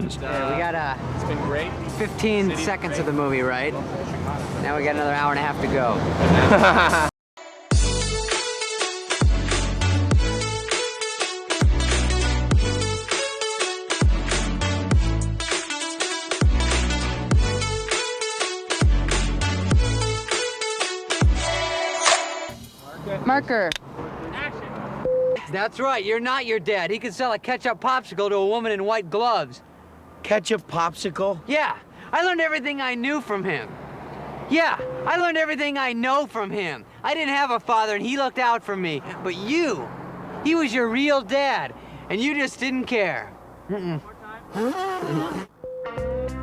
conditions. Yeah, we got It's been great. 15 seconds of the movie, right? Now we got another hour and a half to go. Marker. That's right, you're not your dad. He could sell a ketchup popsicle to a woman in white gloves. Ketchup popsicle? Yeah, I learned everything I knew from him. Yeah, I learned everything I know from him. I didn't have a father and he looked out for me. But you, he was your real dad, and you just didn't care.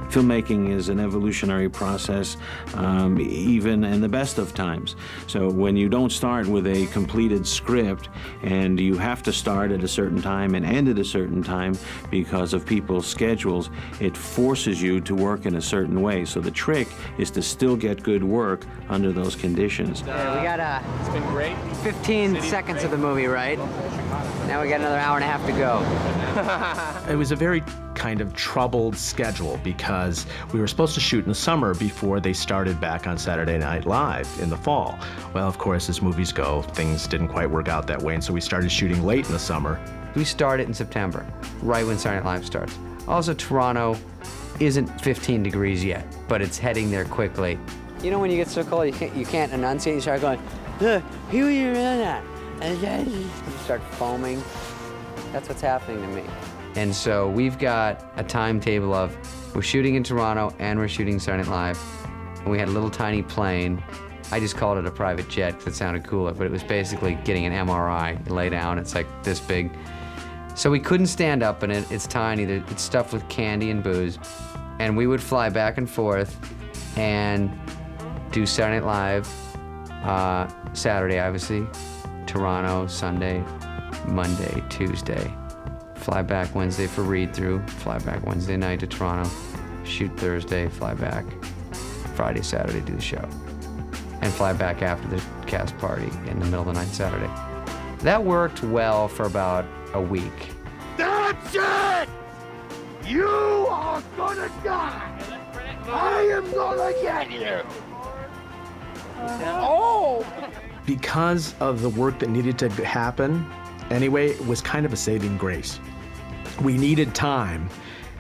Filmmaking is an evolutionary process, even in the best of times. So when you don't start with a completed script and you have to start at a certain time and end at a certain time because of people's schedules, it forces you to work in a certain way. So the trick is to still get good work under those conditions. Yeah, we got It's been great. 15 seconds of the movie, right? Now we got another hour and a half to go. It was a very kind of troubled schedule because we were supposed to shoot in the summer before they started back on Saturday Night Live in the fall. Well, of course, as movies go, things didn't quite work out that way, and so we started shooting late in the summer. We start it in September, right when Saturday Night Live starts. Also, Toronto isn't 15 degrees yet, but it's heading there quickly. You know when you get so cold, you can't enunciate, you start going, here you're in at. And then you start foaming. That's what's happening to me. And so we've got a timetable of, we're shooting in Toronto and we're shooting Saturday Night Live. And we had a little tiny plane. I just called it a private jet because it sounded cooler, but it was basically getting an MRI. You lay down, it's like this big. So we couldn't stand up in it, it's tiny, it's stuffed with candy and booze. And we would fly back and forth and do Saturday Night Live, Saturday obviously, Toronto, Sunday, Monday, Tuesday. Fly back Wednesday for read-through, fly back Wednesday night to Toronto, shoot Thursday, fly back Friday, Saturday, do the show. And fly back after the cast party in the middle of the night Saturday. That worked well for about a week. That's it! You are gonna die! I am gonna get you! Oh! Because of the work that needed to happen, anyway, it was kind of a saving grace. We needed time,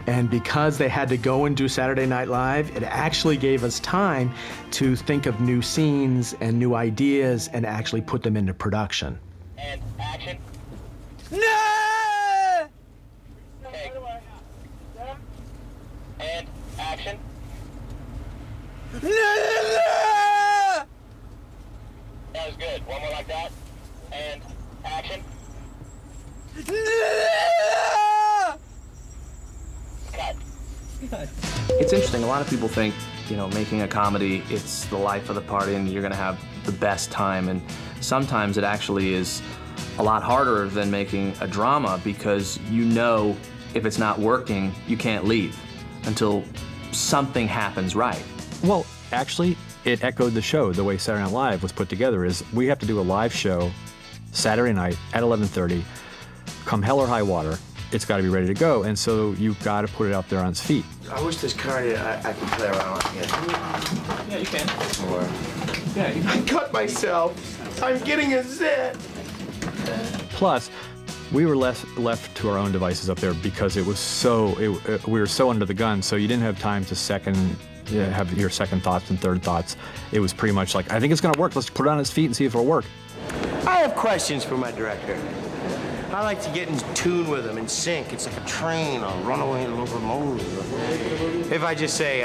and because they had to go and do Saturday Night Live, it actually gave us time to think of new scenes and new ideas and actually put them into production. And action. No! Okay. And action. No! That was good. One more like that. And action. Cut. It's interesting. A lot of people think, making a comedy, it's the life of the party and you're gonna have the best time. And sometimes it actually is a lot harder than making a drama because if it's not working, you can't leave until something happens right. Well, actually, it echoed the show. The way Saturday Night Live was put together is we have to do a live show Saturday night at 11:30. Come hell or high water, it's got to be ready to go, and so you've got to put it out there on its feet. I wish this card I could play around with. Yeah, you can. Or Yeah, you I cut myself. I'm getting a zit. Plus, we were left to our own devices up there because it was we were so under the gun, so you didn't have time to have your second thoughts and third thoughts. It was pretty much like, I think it's going to work. Let's put it on its feet and see if it'll work. I have questions for my director. I like to get in tune with him and sync. It's like a train, a runaway locomotive. If I just say,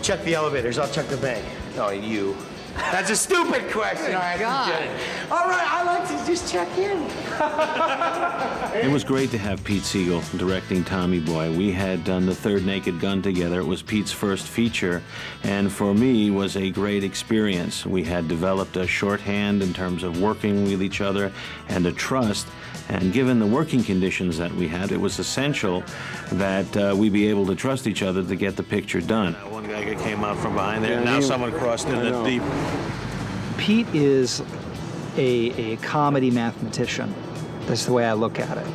check the elevators, I'll check the bank. No, you. That's a stupid question. All right, God. All right, I like to just check in. It was great to have Pete Siegel directing Tommy Boy. We had done The Third Naked Gun together. It was Pete's first feature, and for me was a great experience. We had developed a shorthand in terms of working with each other and a trust, and given the working conditions that we had, it was essential that we be able to trust each other to get the picture done. One guy came out from behind there, and now someone crossed in the deep. Pete is a comedy mathematician. That's the way I look at it.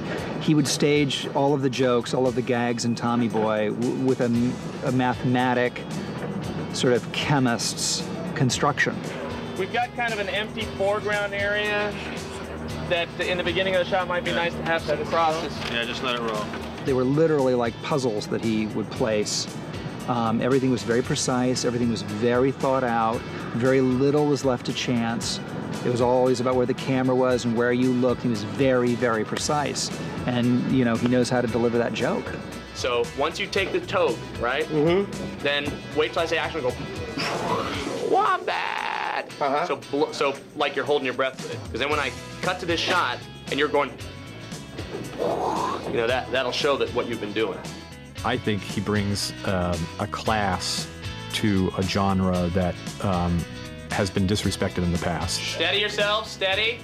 he would stage all of the jokes, all of the gags in Tommy Boy with a mathematic, sort of chemist's construction. We've got kind of an empty foreground area that in the beginning of the shot might be nice to have some crosses. Yeah, just let it roll. They were literally like puzzles that he would place. Everything was very precise, everything was very thought out, very little was left to chance. It was always about where the camera was and where you looked. He was very, very precise. And, you know, he knows how to deliver that joke. So once you take the tote, right? Mm-hmm. Then wait till I say action, go, wombat! So like you're holding your breath with it. Because then when I cut to this shot and you're going, you know, that'll show that what you've been doing. I think he brings a class to a genre that has been disrespected in the past. Steady yourself, steady,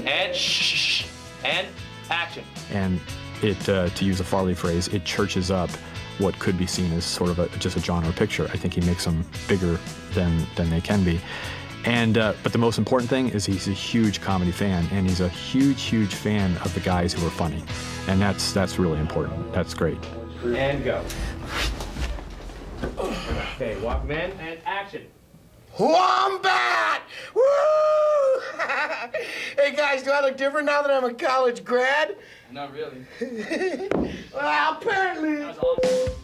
and shh, and action. And it, to use a Farley phrase, it churches up what could be seen as sort of just a genre picture. I think he makes them bigger than they can be. And but the most important thing is he's a huge comedy fan, and he's a huge fan of the guys who are funny, and that's really important. That's great. And go. Okay, walk him in, and action. Wombat! Woo! Hey guys, do I look different now that I'm a college grad? Not really. Well, apparently. That was awesome.